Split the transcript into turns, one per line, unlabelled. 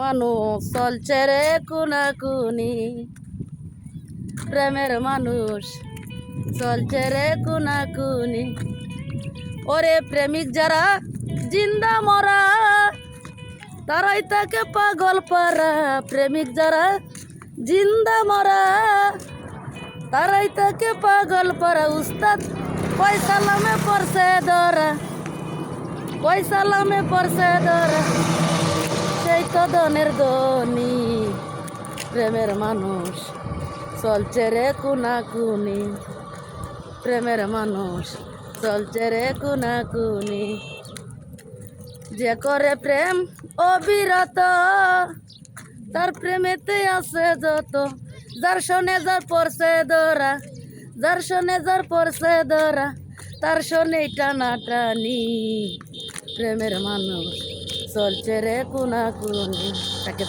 মানুষ চলছে রে কুনাকুনি, প্রেমের মানুষ চলছে রে কুনাকুনি। ওরে প্রেমিক যারা জিন্দা মরা, তারাই তাকে পাগল পারা। প্রেমিক যারা জিন্দা মরা, তারাই তাকে পাগল পারা। উস্তাদ পয়সা লামে পড়ছে ধরা, পয়সা লামে পড়ছে ধরা, সেই তো ধনের ধনী। প্রেমের মানুষ চলছে রে কুনাকুনি, প্রেমের মানুষ চলছে রে কুনাকুনি। যে করে প্রেম অবিরত, তার প্রেমেতে আছে যত। যার শোনে যার পড়ছে ধরা, যার শোনে যার পড়ছে ধরা, তার শোনে টানা টানি। প্রেমের মানুষ চলছে রে কুনাকুনি। তাকে